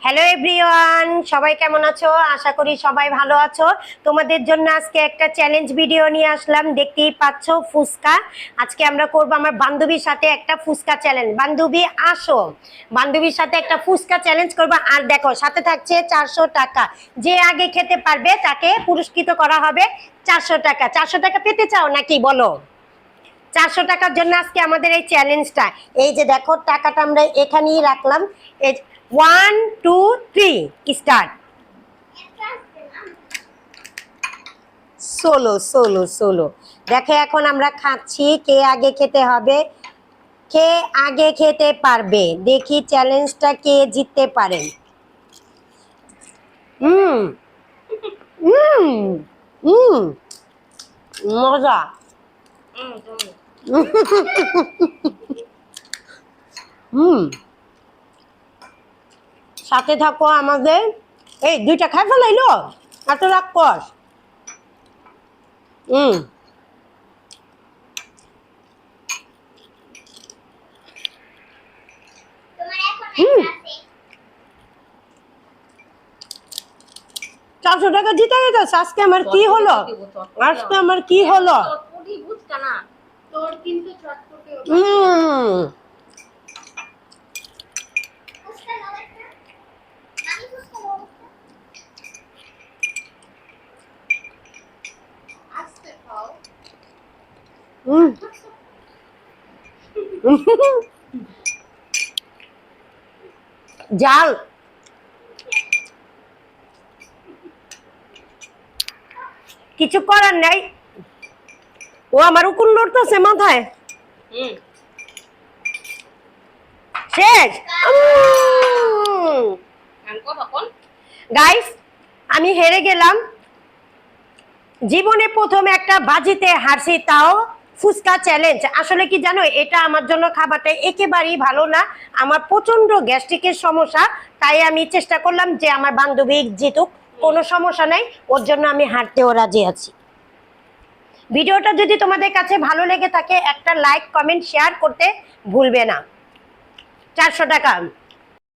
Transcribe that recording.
Hello everyone, সবাই কেমন আছো? আশা করি সবাই ভালো আছো। তোমাদের জন্য আজকে একটা চ্যালেঞ্জ ভিডিও নিয়ে আসলাম। দেখতেই পাচ্ছো ফুচকা। আজকে আমরা করব আমার বান্ধবীর সাথে একটা ফুচকা চ্যালেঞ্জ। বান্ধবী আসো, বান্ধবীর সাথে একটা ফুচকা চ্যালেঞ্জ করব। আর দেখো সাথে থাকছে 400 টাকা। যে আগে খেতে পারবে তাকে পুরস্কৃত করা হবে 400 টাকা। 400 টাকা পেতে চাও নাকি বলো? 400 টাকার জন্য আজকে আমাদের এই চ্যালেঞ্জটা। এই যে দেখো টাকাটা আমরা এখানেই রাখলাম। এই 1 2 3 স্টার্ট। ষোলো ষোলো ষোলো। দেখো এখন আমরা খাচ্ছি, কে আগে খেতে হবে, কে আগে খেতে পারবে, দেখি চ্যালেঞ্জটা কে জিততে পারেন। হুম হুম হুম মজা। হুম, সাথে থাকো আমাদের। এই দুইটা খাই ফেলাইলো, এত রাগ কর। হুম হুম 400 টাকা জিতে গেছে। আজকে আমার কি হলো? আজকে আমার কি হলো? হুম হুম জাল। কিছু করার নাই, ও আমার উকুন লড়তেছে মাথায়। শেষ। গাইস, আমি হেরে গেলাম। জীবনে প্রথম একটা বাজিতে হারছি, তাও ফুচকা চ্যালেঞ্জ। আসলে কি জানো, এটা আমার জন্য খাবারটা একেবারেই ভালো না। আমার প্রচন্ড গ্যাস্ট্রিকের সমস্যা। তাই আমি চেষ্টা করলাম যে আমার বান্ধবী জিতুক, কোনো সমস্যা নাই, ওর জন্য আমি হারতেও রাজি আছি। ভিডিওটা যদি তোমাদের কাছে ভালো লেগে থাকে একটা লাইক কমেন্ট শেয়ার করতে ভুলবে না। 400 টাকা।